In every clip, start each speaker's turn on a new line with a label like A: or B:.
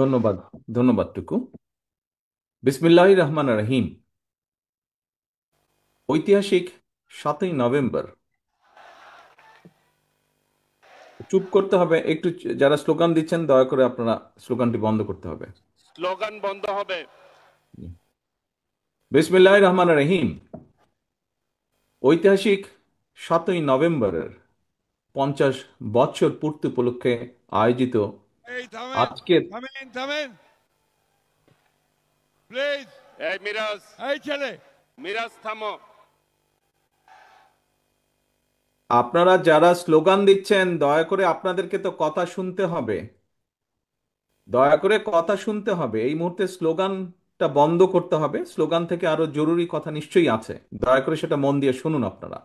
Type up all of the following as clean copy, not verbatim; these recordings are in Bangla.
A: ধন্যবাদ। ধন্যবাদ টুকু। বিসমিল্লাহির রহমান রহিম। ঐতিহাসিক 7ই নভেম্বর। চুপ করতে হবে একটু। যারা স্লোগান দিচ্ছেন দয়া করে আপনারা স্লোগানটি বন্ধ করতে হবে।
B: স্লোগান বন্ধ হবে।
A: বিসমিল্লাহির রহমান রহিম। ঐতিহাসিক 7ই নভেম্বরের 50 বছর পূর্তি উপলক্ষে আয়োজিত
C: এই থামেন,
A: আজকের
C: থামেন, থামেন, প্লিজ।
B: এই মিরাজ,
C: এই ছেলে,
B: মিরাজ থামো।
A: আপনারা যারা স্লোগান দিচ্ছেন দয়া করে আপনাদেরকে তো কথা শুনতে হবে। দয়া করে কথা শুনতে হবে। এই মুহূর্তে স্লোগানটা বন্ধ করতে হবে। স্লোগান থেকে আরো জরুরি কথা নিশ্চয়ই আছে, দয়া করে সেটা মন দিয়ে শুনুন আপনারা।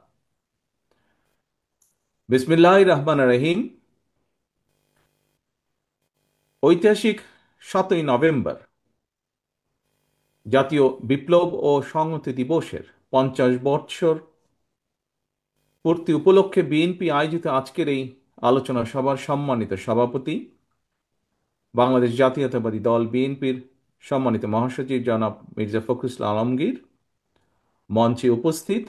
A: বিসমিল্লাহির রহমান রহিম। ঐতিহাসিক 7ই নভেম্বর জাতীয় বিপ্লব ও সংহতি দিবসের 50 বছর পূর্তি উপলক্ষে বিএনপি আয়োজিত আজকের এই আলোচনা সভার সম্মানিত সভাপতি, বাংলাদেশ জাতীয়তাবাদী দল বিএনপির সম্মানিত মহাসচিব জনাব মির্জা ফখরুল ইসলাম আলমগীর, মঞ্চে উপস্থিত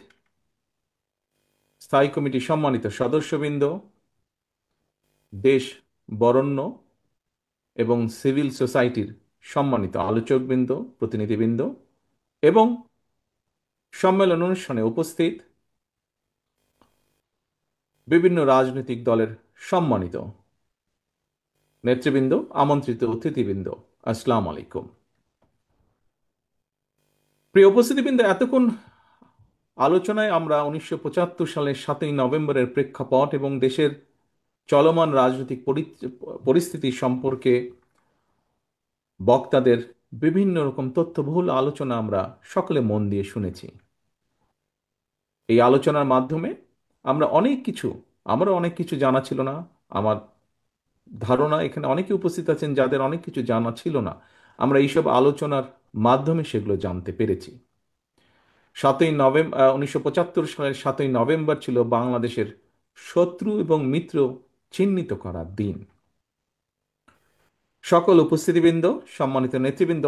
A: স্থায়ী কমিটির সম্মানিত সদস্যবৃন্দ, দেশ বরেণ্য এবং সিভিল সোসাইটির সম্মানিত আলোচকবৃন্দ, প্রতিনিধিবৃন্দ এবং সম্মেলন অনুষ্ঠানে উপস্থিত বিভিন্ন রাজনৈতিক দলের সম্মানিত নেতৃবৃন্দ, আমন্ত্রিত অতিথিবৃন্দ, আসসালামু আলাইকুম। প্রিয় উপস্থিতিবৃন্দ, এতক্ষণ আলোচনায় আমরা 1975 সালের 7ই নভেম্বরের প্রেক্ষাপট এবং দেশের চলমান রাজনৈতিক পরিস্থিতি সম্পর্কে বক্তাদের বিভিন্ন রকম তথ্যবহুল আলোচনা আমরা সকলে মন দিয়ে শুনেছি। এই আলোচনার মাধ্যমে আমারও অনেক কিছু জানা ছিল না। আমার ধারণা এখানে অনেকে উপস্থিত আছেন যাদের অনেক কিছু জানা ছিল না। আমরা এইসব আলোচনার মাধ্যমে সেগুলো জানতে পেরেছি। 1975 সালের 7ই নভেম্বর ছিল বাংলাদেশের শত্রু এবং মিত্র চিহ্নিত করার দিন। সকল উপস্থিতিবৃন্দ, সম্মানিত নেতৃবৃন্দ,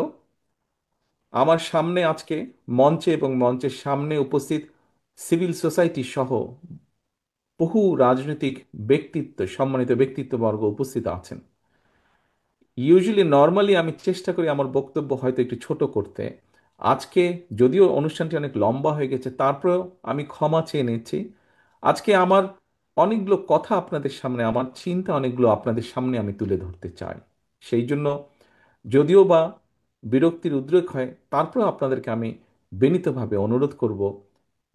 A: আমার সামনে আজকে মঞ্চে এবং মঞ্চের সামনে উপস্থিত সিভিল সোসাইটি সহ বহু রাজনৈতিক ব্যক্তিত্ব, সম্মানিত ব্যক্তিত্ববর্গ উপস্থিত আছেন। নর্মালি আমি চেষ্টা করি আমার বক্তব্য হয়তো একটু ছোট করতে। আজকে যদিও অনুষ্ঠানটি অনেক লম্বা হয়ে গেছে, তারপরেও আমি ক্ষমা চেয়ে নিচ্ছি। আজকে আমার অনেকগুলো কথা আপনাদের সামনে, আমার চিন্তা অনেকগুলো আপনাদের সামনে আমি তুলে ধরতে চাই। সেই জন্য যদিও বা বিরক্তির উদ্রেক হয়, তারপরেও আপনাদেরকে আমি বিনীতভাবে অনুরোধ করব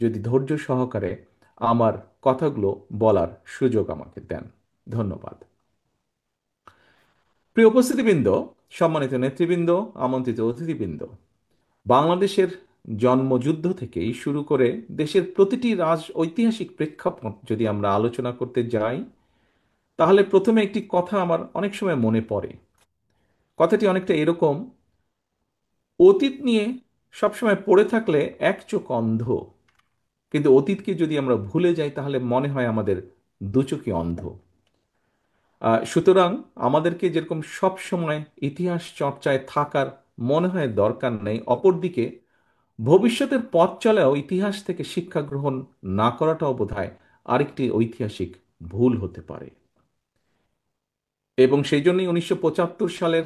A: যদি ধৈর্য সহকারে আমার কথাগুলো বলার সুযোগ আমাকে দেন। ধন্যবাদ। প্রিয় উপস্থিতিবৃন্দ, সম্মানিত নেতৃবৃন্দ, আমন্ত্রিত অতিথিবৃন্দ, বাংলাদেশের জন্মযুদ্ধ থেকেই শুরু করে দেশের প্রতিটি ঐতিহাসিক প্রেক্ষাপট যদি আমরা আলোচনা করতে যাই, তাহলে প্রথমে একটি কথা আমার অনেক সময় মনে পড়ে। কথাটি অনেকটা এরকম: অতীত নিয়ে সবসময় পড়ে থাকলে এক চোখ অন্ধ, কিন্তু অতীতকে যদি আমরা ভুলে যাই তাহলে মনে হয় আমাদের দু চোখই অন্ধ। সুতরাং আমাদেরকে যেরকম সব সময় ইতিহাস চর্চায় থাকার মনে হয় দরকার নেই, অপরদিকে ভবিষ্যতের পথ চলাও ইতিহাস থেকে শিক্ষা গ্রহণ না করাটাও বোধহয় আরেকটি ঐতিহাসিক ভুল হতে পারে। এবং সেই জন্যই 1975 সালের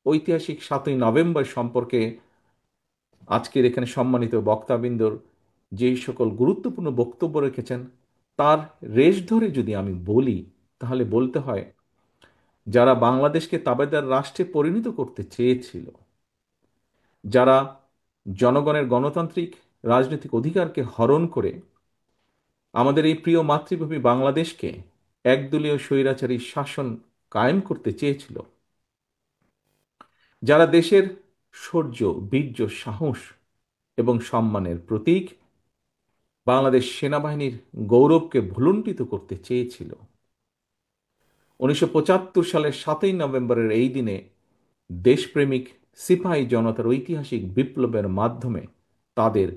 A: ঐতিহাসিক 7ই নভেম্বর সম্পর্কে আজকের এখানে সম্মানিত বক্তাবৃন্দর যেই সকল গুরুত্বপূর্ণ বক্তব্য রেখেছেন, তার রেশ ধরে যদি আমি বলি তাহলে বলতে হয়, যারা বাংলাদেশকে তাবেদার রাষ্ট্রে পরিণত করতে চেয়েছিল, যারা জনগণের গণতান্ত্রিক রাজনৈতিক অধিকারকে হরণ করে আমাদের এই প্রিয় মাতৃভূমি বাংলাদেশকে একদলীয় স্বৈরাচারী শাসন কায়েম করতে চেয়েছিল, যারা দেশের শৌর্য, বীর্য, সাহস এবং সম্মানের প্রতীক বাংলাদেশ সেনাবাহিনীর গৌরবকে ভুলুণ্ঠিত করতে চেয়েছিল, 1975 সালের 7ই নভেম্বরের এই দিনে দেশপ্রেমিক সিপাহী জনতার ঐতিহাসিক বিপ্লবের মাধ্যমে তাদের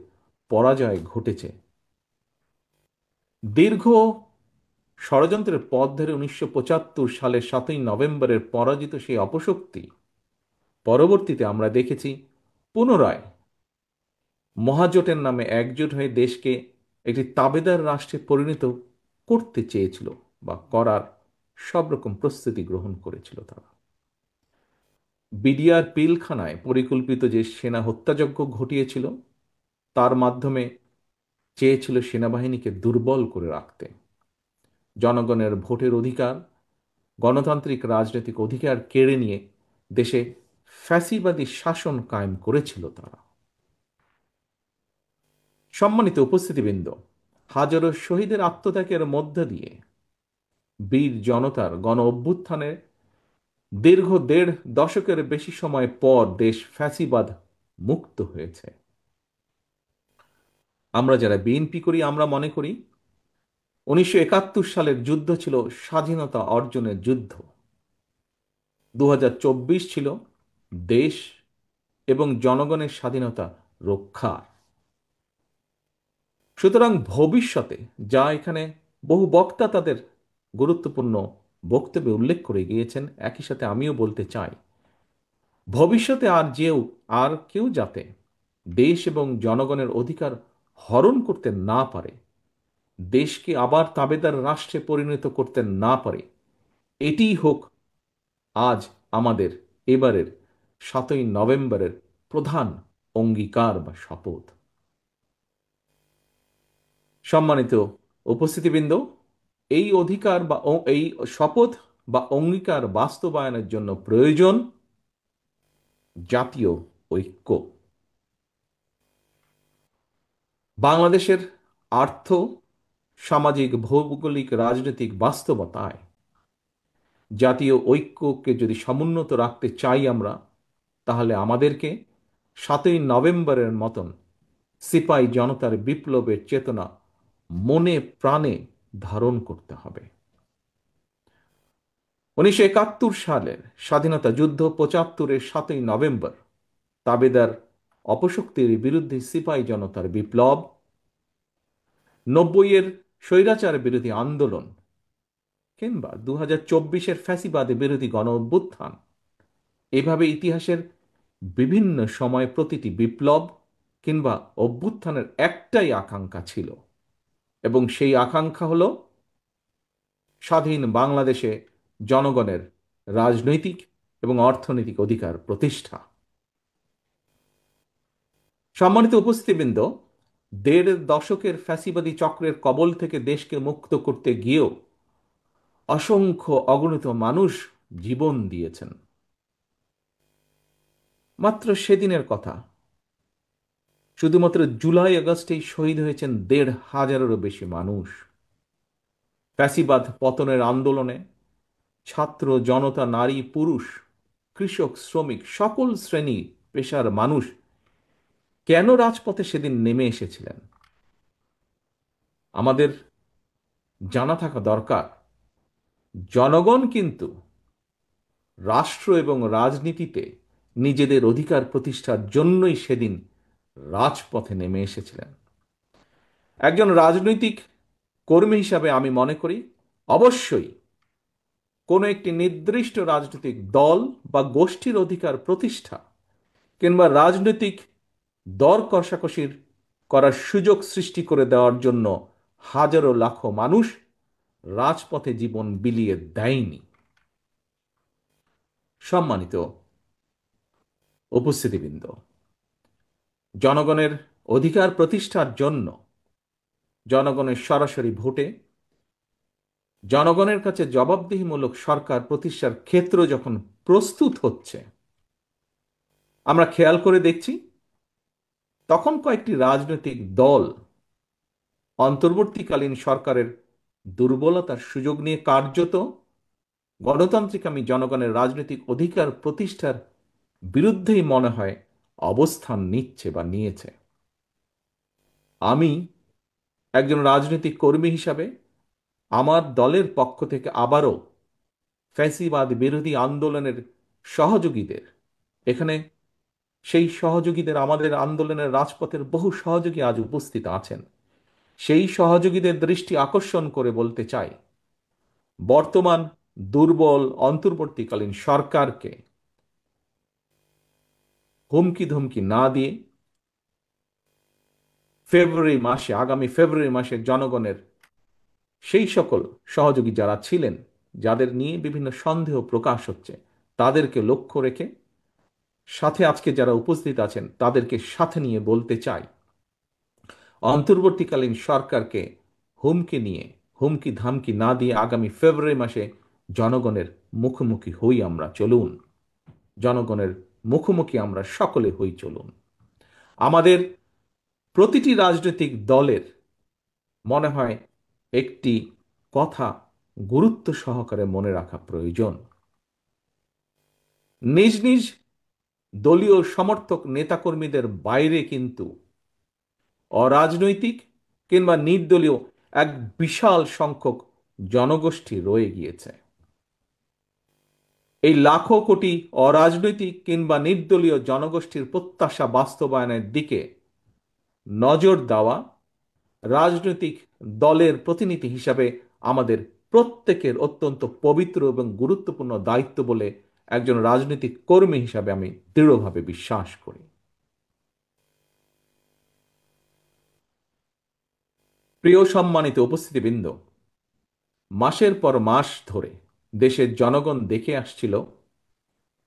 A: পরাজয় ঘটেছে। দীর্ঘ ষড়যন্ত্রের পথ ধরে 1975 সালের 7ই নভেম্বরের পরাজিত সেই অপশক্তি পরবর্তীতে আমরা দেখেছি পুনরায় মহাজোটের নামে একজোট হয়ে দেশকে একটি তাবেদার রাষ্ট্রে পরিণত করতে চেয়েছিল বা করার সব রকম প্রস্তুতি গ্রহণ করেছিল তারা। বিডিআর পিলখানায় পরিকল্পিত যে সেনা হত্যাযজ্ঞ ঘটিয়েছিল, তার মাধ্যমে চেয়েছিল সেনাবাহিনীকে দুর্বল করে রাখতে, জনগণের ভোটের অধিকার, গণতান্ত্রিক রাজনৈতিক অধিকার কেড়ে নিয়ে দেশে ফ্যাসিবাদী শাসন কায়েম করেছিল তারা। সম্মানিত উপস্থিতিবৃন্দ, হাজারো শহীদের আত্মত্যাগের মধ্য দিয়ে বীর জনতার গণ অভ্যুত্থানে দীর্ঘ দেড় দশকের বেশি সময় পর দেশ ফ্যাসিবাদ মুক্ত হয়েছে। আমরা যারা বিএনপি করি, আমরা মনে করি 1971 সালের যুদ্ধ ছিল স্বাধীনতা অর্জনের যুদ্ধ। 2024 ছিল দেশ এবং জনগণের স্বাধীনতা রক্ষার। সুতরাং ভবিষ্যতে, যা এখানে বহু বক্তা তাদের গুরুত্বপূর্ণ বক্তব্যে উল্লেখ করে গিয়েছেন, একই সাথে আমিও বলতে চাই, ভবিষ্যতে আর কেউ যাতে দেশ এবং জনগণের অধিকার হরণ করতে না পারে, দেশকে আবার তাবেদার রাষ্ট্রে পরিণত করতে না পারে, এটিই হোক আজ আমাদের এবারের 7ই নভেম্বরের প্রধান অঙ্গীকার বা শপথ। সম্মানিত উপস্থিতিবৃন্দ, এই অধিকার বা এই শপথ বা অঙ্গীকার বাস্তবায়নের জন্য প্রয়োজন জাতীয় ঐক্য। বাংলাদেশের আর্থ সামাজিক ভৌগোলিক রাজনৈতিক বাস্তবতায় জাতীয় ঐক্যকে যদি সমুন্নত রাখতে চাই আমরা, তাহলে আমাদেরকে 7ই নভেম্বরের মতন সিপাহী জনতার বিপ্লবের চেতনা মনে প্রাণে ধারণ করতে হবে। 1971 সালের স্বাধীনতা যুদ্ধ, 75-এর 7ই নভেম্বর তাবেদার অপশক্তির বিরুদ্ধে সিপাহী জনতার বিপ্লব, 90-এর স্বৈরাচার বিরোধী আন্দোলন, কিংবা 2024-এর ফ্যাসিবাদ বিরোধী গণ অভ্যুত্থান, এভাবে ইতিহাসের বিভিন্ন সময় প্রতিটি বিপ্লব কিংবা অভ্যুত্থানের একটাই আকাঙ্ক্ষা ছিল, এবং সেই আকাঙ্ক্ষা হল স্বাধীন বাংলাদেশে জনগণের রাজনৈতিক এবং অর্থনৈতিক অধিকার প্রতিষ্ঠা। সম্মানিত উপস্থিতিবৃন্দ, দেড় দশকের ফ্যাসিবাদী চক্রের কবল থেকে দেশকে মুক্ত করতে গিয়েও অসংখ্য অগণিত মানুষ জীবন দিয়েছেন। মাত্র সেদিনের কথা, শুধুমাত্র জুলাই আগস্টেই শহীদ হয়েছেন 1,500-এরও বেশি মানুষ। ফ্যাসিবাদ পতনের আন্দোলনে ছাত্র জনতা, নারী পুরুষ, কৃষক শ্রমিক, সকল শ্রেণী পেশার মানুষ কেন রাজপথে সেদিন নেমে এসেছিলেন? আমাদের জানা থাকা দরকার, জনগণ কিন্তু রাষ্ট্র এবং রাজনীতিতে নিজেদের অধিকার প্রতিষ্ঠার জন্যই সেদিন রাজপথে নেমে এসেছিলেন। একজন রাজনৈতিক কর্মী হিসাবে আমি মনে করি, অবশ্যই কোনো একটি নির্দিষ্ট রাজনৈতিক দল বা গোষ্ঠীর অধিকার প্রতিষ্ঠা কিংবা রাজনৈতিক দর কষাকষির করার সুযোগ সৃষ্টি করে দেওয়ার জন্য হাজারো লাখো মানুষ রাজপথে জীবন বিলিয়ে দেয়নি। সম্মানিত উপস্থিতিবৃন্দ, জনগণের অধিকার প্রতিষ্ঠার জন্য জনগণের সরাসরি ভোটে জনগণের কাছে জবাবদিহিমূলক সরকার প্রতিষ্ঠার ক্ষেত্র যখন প্রস্তুত হচ্ছে, আমরা খেয়াল করে দেখছি তখন কয়েকটি রাজনৈতিক দল অন্তর্বর্তীকালীন সরকারের দুর্বলতার সুযোগ নিয়ে কার্যত গণতান্ত্রিক আমি জনগণের রাজনৈতিক অধিকার প্রতিষ্ঠার বিরুদ্ধেই মনে হয় অবস্থান নিচ্ছে বা নিয়েছে। আমি একজন রাজনৈতিক কর্মী হিসাবে আমার দলের পক্ষ থেকে আবারও ফ্যাসিবাদ বিরোধী আন্দোলনের সহযোগীদের, এখানে সেই সহযোগীদের, আমাদের আন্দোলনের রাজপথের বহু সহযোগী আজ উপস্থিত আছেন, সেই সহযোগীদের দৃষ্টি আকর্ষণ করে বলতে চাই, বর্তমান দুর্বল অন্তর্বর্তীকালীন সরকারকে হুমকি ধমকি না দিয়ে আগামী ফেব্রুয়ারি মাসে জনগণের সেই সকল সহযোগী যারা ছিলেন, যাদের নিয়ে বিভিন্ন সন্দেহ প্রকাশ হচ্ছে, তাদেরকে লক্ষ্য রেখে সাথে আজকে যারা উপস্থিত আছেন তাদেরকে সাথে নিয়ে বলতে চাই, অন্তর্বর্তীকালীন সরকারকে হুমকি ধামকি না দিয়ে আগামী ফেব্রুয়ারি মাসে জনগণের মুখোমুখি হই আমরা, চলুন। জনগণের মুখোমুখি আমরা সকলে হই, চলুন। আমাদের প্রতিটি রাজনৈতিক দলের মনে হয় একটি কথা গুরুত্ব সহকারে মনে রাখা প্রয়োজন। নিজ নিজ দলীয় সমর্থক নেতাকর্মীদের বাইরে কিন্তু অরাজনৈতিক কিংবা নির্দলীয় এক বিশাল সংখ্যক জনগোষ্ঠী রয়ে গিয়েছে। এই লাখো কোটি অরাজনৈতিক কিংবা নির্দলীয় জনগোষ্ঠীর প্রত্যাশা বাস্তবায়নের দিকে নজর দেওয়া রাজনৈতিক দলের প্রতিনিধি হিসাবে আমাদের প্রত্যেকের অত্যন্ত পবিত্র এবং গুরুত্বপূর্ণ দায়িত্ব বলে একজন রাজনৈতিক কর্মী হিসাবে আমি দৃঢ়ভাবে বিশ্বাস করি। প্রিয় সম্মানিত উপস্থিতিবৃন্দ, মাসের পর মাস ধরে দেশের জনগণ দেখে আসছিল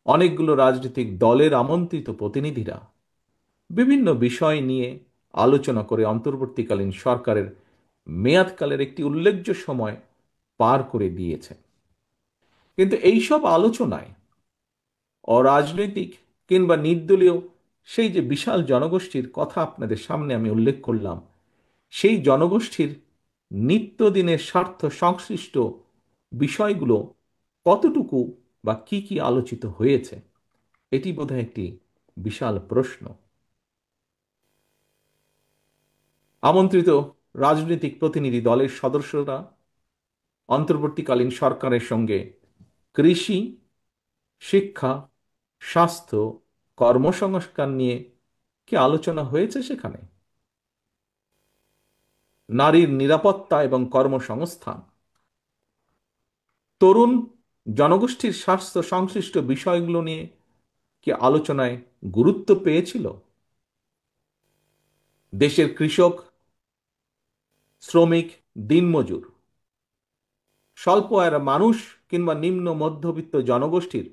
A: অনেকগুলো রাজনৈতিক দলের আমন্ত্রিত প্রতিনিধিরা বিভিন্ন বিষয় নিয়ে আলোচনা করে অন্তর্বর্তীকালীন সরকারের মেয়াদকালের একটি উল্লেখ্য সময় পার করে দিয়েছে। কিন্তু এইসব আলোচনায় অরাজনৈতিক কিংবা নির্দলীয় সেই যে বিশাল জনগোষ্ঠীর কথা আপনাদের সামনে আমি উল্লেখ করলাম, সেই জনগোষ্ঠীর নিত্যদিনের স্বার্থ সংশ্লিষ্ট বিষয়গুলো কতটুকু বা কি কি আলোচিত হয়েছে, এটি বোধহয় একটি বিশাল প্রশ্ন। আমন্ত্রিত রাজনৈতিক প্রতিনিধি দলের সদস্যরা অন্তর্বর্তীকালীন সরকারের সঙ্গে কৃষি, শিক্ষা, স্বাস্থ্য, কর্মসংস্থান নিয়ে কি আলোচনা হয়েছে সেখানে? নারীর নিরাপত্তা এবং কর্মসংস্থান, তরুণ জনগোষ্ঠীর স্বাস্থ্য সংশ্লিষ্ট বিষয়গুলো নিয়ে কি আলোচনায় গুরুত্ব পেয়েছিল? দেশের কৃষক, শ্রমিক, দিনমজুর, স্বল্প আয়ের মানুষ কিংবা নিম্ন মধ্যবিত্ত জনগোষ্ঠীর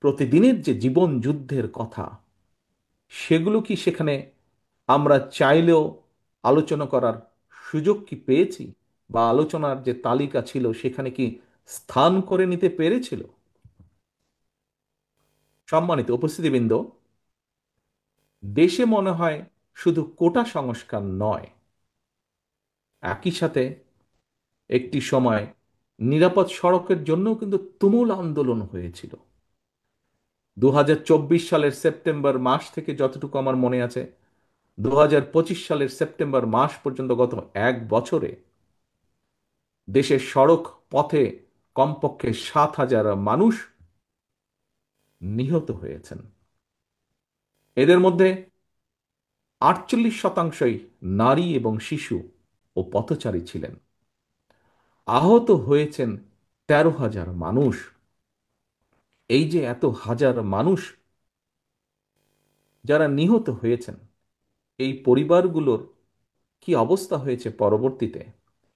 A: প্রতিদিনের যে জীবন যুদ্ধের কথা, সেগুলো কি সেখানে আমরা চাইলেও আলোচনা করার সুযোগ কি পেয়েছি, বা আলোচনার যে তালিকা ছিল সেখানে কি স্থান করে নিতে পেরেছিল? সম্মানিত উপস্থিতিবৃন্দ, দেশে মনে হয় শুধু কোটা সংস্কার নয়, একই সাথে একটি সময় নিরাপদ সড়কের জন্যও কিন্তু তুমুল আন্দোলন হয়েছিল। 2024 সালের সেপ্টেম্বর মাস থেকে যতটুকু আমার মনে আছে, 2025 সালের সেপ্টেম্বর মাস পর্যন্ত গত এক বছরে দেশের সড়ক পথে কমপক্ষে 7,000 মানুষ নিহত হয়েছেন। এদের মধ্যে 48% নারী এবং শিশু ও পথচারী ছিলেন। আহত হয়েছেন 13,000 মানুষ। এই যে এত হাজার মানুষ যারা নিহত হয়েছেন, এই পরিবারগুলোর কি অবস্থা হয়েছে পরবর্তীতে,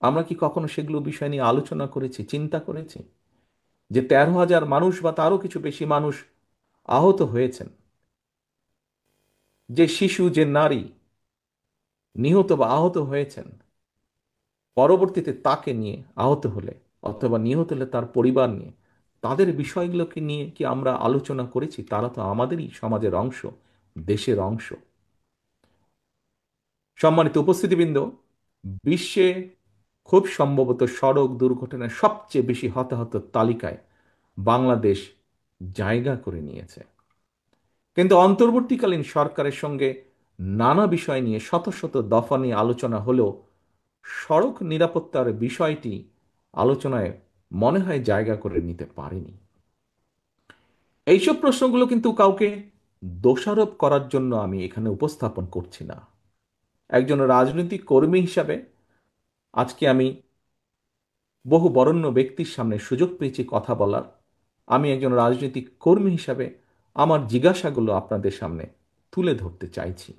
A: আমরা কি কখনো সেগুলো বিষয় নিয়ে আলোচনা করেছি, চিন্তা করেছি? যে 13,000 মানুষ বা তারও কিছু বেশি মানুষ আহত হয়েছেন, যে শিশু, যে নারী নিহত বা আহত হয়েছেন, পরবর্তীতে তাকে নিয়ে আহত হলে অথবা নিহত হলে তার পরিবার নিয়ে, তাদের বিষয়গুলোকে নিয়ে কি আমরা আলোচনা করেছি? তারা তো আমাদেরই সমাজের অংশ, দেশের অংশ। সম্মানিত উপস্থিতিবৃন্দ, বিশ্বে খুব সম্ভবত সড়ক দুর্ঘটনায় সবচেয়ে বেশি হতাহতের তালিকায় বাংলাদেশ জায়গা করে নিয়েছে। কিন্তু অন্তর্বর্তীকালীন সরকারের সঙ্গে নানা বিষয় নিয়ে শত শত দফা নিয়ে আলোচনা হলেও সড়ক নিরাপত্তার বিষয়টি আলোচনায় মনে হয় জায়গা করে নিতে পারেনি। এইসব প্রশ্নগুলো কিন্তু কাউকে দোষারোপ করার জন্য আমি এখানে উপস্থাপন করছি না। একজন রাজনৈতিক কর্মী হিসাবে আজকে আমি বহু বরেণ্য ব্যক্তির সামনে সুযোগ পেয়েছি কথা বলার। আমি একজন রাজনৈতিক কর্মী হিসাবে আমার জিজ্ঞাসাগুলো আপনাদের সামনে তুলে ধরতে চাইছি।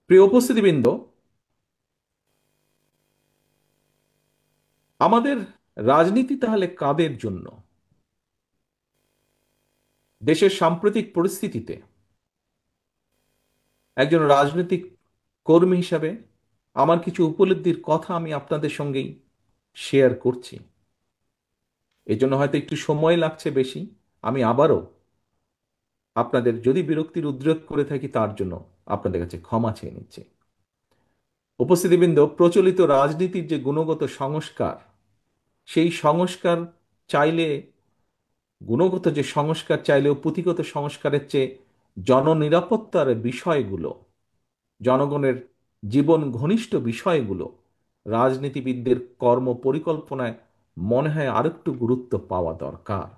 A: প্রিয় উপস্থিতিবৃন্দ, আমাদের রাজনীতি তাহলে কাদের জন্য? দেশের সাম্প্রতিক পরিস্থিতিতে একজন রাজনৈতিক কর্মী হিসাবে আমার কিছু উপলব্ধির কথা আমি আপনাদের সঙ্গেই শেয়ার করছি। এজন্য হয়তো একটু সময় লাগছে বেশি। আমি আবারও আপনাদের যদি বিরক্তির উদ্রেক করে থাকি তার জন্য আপনাদের কাছে ক্ষমা চেয়ে নিচ্ছি। উপস্থিতিবৃন্দ, প্রচলিত রাজনীতির যে গুণগত সংস্কার, সেই সংস্কার চাইলে, গুণগত যে সংস্কার চাইলেও পুঁথিগত সংস্কারের চেয়ে জননিরাপত্তার বিষয়গুলো, জনগণের জীবন ঘনিষ্ঠ বিষয়গুলো রাজনীতিবিদদের কর্ম পরিকল্পনায় মনে হয় আরেকটু গুরুত্ব পাওয়া দরকার।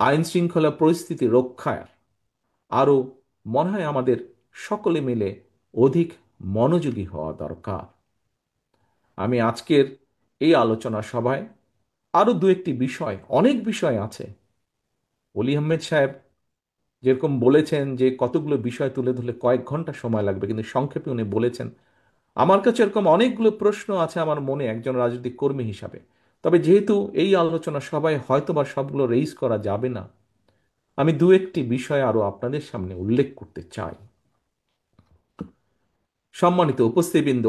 A: আইন শৃঙ্খলা পরিস্থিতি রক্ষায় আরও মনে হয় আমাদের সকলে মিলে অধিক মনোযোগী হওয়া দরকার। আমি আজকের এই আলোচনা সভায় আরো দু একটি বিষয়, অনেক বিষয় আছে। অলি আহমেদ সাহেব যেরকম বলেছেন যে কতগুলো বিষয় তুলে ধরলে কয়েক ঘন্টা সময় লাগবে, কিন্তু সংক্ষেপে উনি বলেছেন। আমার কাছে এরকম অনেকগুলো প্রশ্ন আছে আমার মনে একজন রাজনৈতিক কর্মী হিসাবে। তবে যেহেতু এই আলোচনা সভায় হয়তোবা সবগুলো রেইজ করা যাবে না, আমি দু একটি বিষয় আরো আপনাদের সামনে উল্লেখ করতে চাই। সম্মানিত উপস্থিতিবৃন্দ,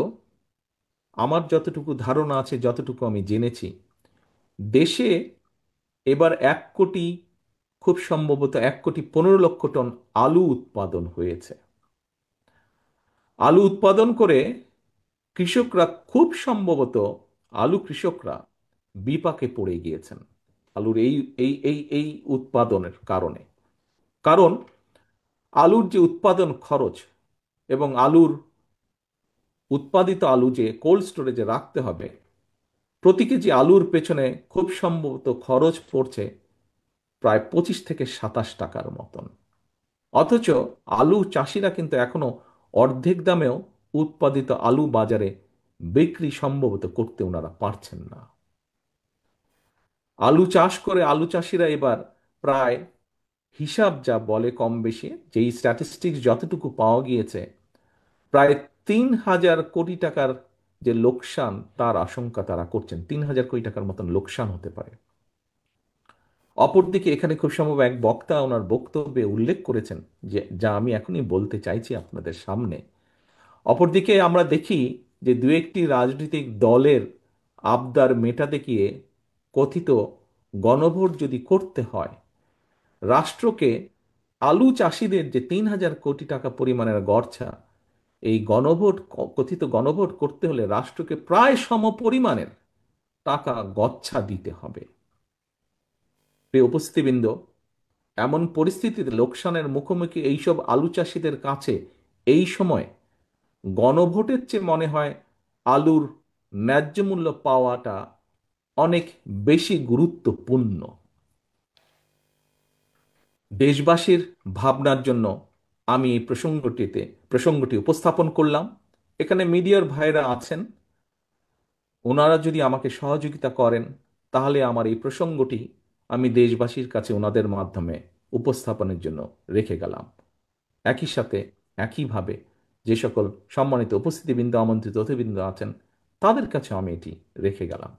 A: আমার যতটুকু ধারণা আছে, যতটুকু আমি জেনেছি, দেশে এবার 1 কোটি, খুব সম্ভবত 1,15,00,000 টন আলু উৎপাদন হয়েছে। আলু উৎপাদন করে কৃষকরা খুব সম্ভবত, আলু কৃষকরা বিপাকে পড়ে গিয়েছেন আলুর এই এই এই এই উৎপাদনের কারণে। কারণ আলুর যে উৎপাদন খরচ এবং আলুর উৎপাদিত আলু যে কোল্ড স্টোরেজে রাখতে হবে, প্রতি কেজি আলুর পেছনে খুব সম্ভবত খরচ পড়ছে প্রায় 25 থেকে 27 টাকার মতন। অথচ আলু চাষিরা কিন্তু এখনো অর্ধেক দামেও উৎপাদিত আলু বাজারে বিক্রি সম্ভবত করতে ওনারা পারছেন না। আলু চাষ করে আলু চাষিরা এবার প্রায়, হিসাব যা বলে কম বেশি, যেই স্ট্যাটিস্টিক্স যতটুকু পাওয়া গিয়েছে, প্রায় 3,000 কোটি টাকার যে লোকসান তার আশঙ্কা তারা করছেন। 3,000 কোটি টাকার মতন লোকসান হতে পারে। অপরদিকে এখানে খুব সম্ভব এক বক্তা ওনার বক্তব্যে উল্লেখ করেছেন, যে যা আমি এখনই বলতে চাইছি আপনাদের সামনে। অপরদিকে আমরা দেখি যে দু একটি রাজনৈতিক দলের আবদার মেটাতে গিয়ে কথিত গণভোট যদি করতে হয়, রাষ্ট্রকে, আলু চাষিদের যে 3,000 কোটি টাকা পরিমাণের গড়ছা, এই গণভোট, কথিত গণভোট করতে হলে রাষ্ট্রকে প্রায় সমপরিমাণের টাকা গচ্ছা দিতে হবে। প্রিয় উপস্থিতিবৃন্দ, এমন পরিস্থিতিতে লোকসানের মুখোমুখি এইসব আলু চাষিদের কাছে এই সময় গণভোটের চেয়ে মনে হয় আলুর ন্যায্য মূল্য পাওয়াটা অনেক বেশি গুরুত্বপূর্ণ। দেশবাসীর ভাবনার জন্য আমি এই প্রসঙ্গটি উপস্থাপন করলাম। এখানে মিডিয়ার ভাইরা আছেন, ওনারা যদি আমাকে সহযোগিতা করেন তাহলে আমার এই প্রসঙ্গটি আমি দেশবাসীর কাছে ওনাদের মাধ্যমে উপস্থাপনের জন্য রেখে গেলাম। একই সাথে, একইভাবে যে সকল সম্মানিত উপস্থিতিবৃন্দ, আমন্ত্রিত অতিথিবৃন্দ আছেন, তাদের কাছে আমি এটি রেখে গেলাম।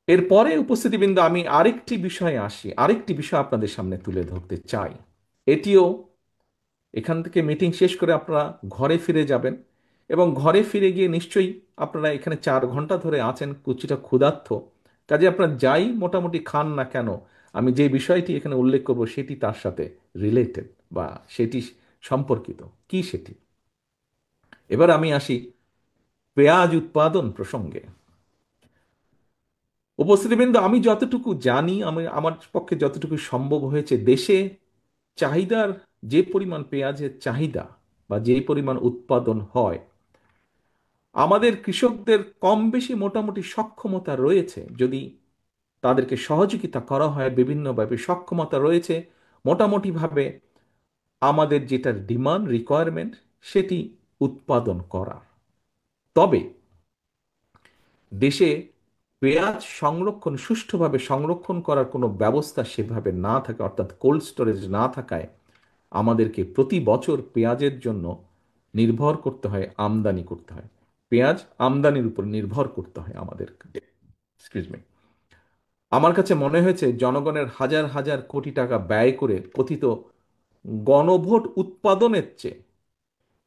A: এরপরে উপস্থিতিবৃন্দ, আমি আরেকটি বিষয়ে আসি, আরেকটি বিষয় আপনাদের সামনে তুলে ধরতে চাই। এটিও, এখান থেকে মিটিং শেষ করে আপনারা ঘরে ফিরে যাবেন এবং ঘরে ফিরে গিয়ে নিশ্চয়ই আপনারা এখানে 4 ঘন্টা ধরে আছেন, কিছুটা ক্ষুধার্ত, কাজে আপনারা যাই মোটামুটি খান না কেন, আমি যে বিষয়টি এখানে উল্লেখ করব সেটি তার সাথে রিলেটেড বা সেটি সম্পর্কিত। কি সেটি? এবার আমি আসি পেঁয়াজ উৎপাদন প্রসঙ্গে। উপস্থিতিবৃন্দ, আমি যতটুকু জানি, আমি আমার পক্ষে যতটুকু সম্ভব হয়েছে, দেশে চাহিদার, যে পরিমাণ পেঁয়াজের চাহিদা বা যে পরিমাণ উৎপাদন হয়, আমাদের কৃষকদের কম বেশি মোটামুটি সক্ষমতা রয়েছে, যদি তাদেরকে সহযোগিতা করা হয় বিভিন্নভাবে, সক্ষমতা রয়েছে মোটামুটিভাবে আমাদের যেটা ডিমান্ড রিকোয়ারমেন্ট সেটি উৎপাদন করার। তবে দেশে পেঁয়াজ সংরক্ষণ সুষ্ঠুভাবে সংরক্ষণ করার কোনো ব্যবস্থা সেভাবে না থাকে, অর্থাৎ কোল্ড স্টোরেজ না থাকায় আমাদেরকে প্রতি বছর পেঁয়াজের জন্য নির্ভর করতে হয়, আমদানি করতে হয়। পেঁয়াজ আমদানির উপর নির্ভর করতে হয় আমাদের। Excuse me. আমার কাছে মনে হয়েছে জনগণের হাজার হাজার কোটি টাকা ব্যয় করে কথিত গণভোট উৎপাদনের চেয়ে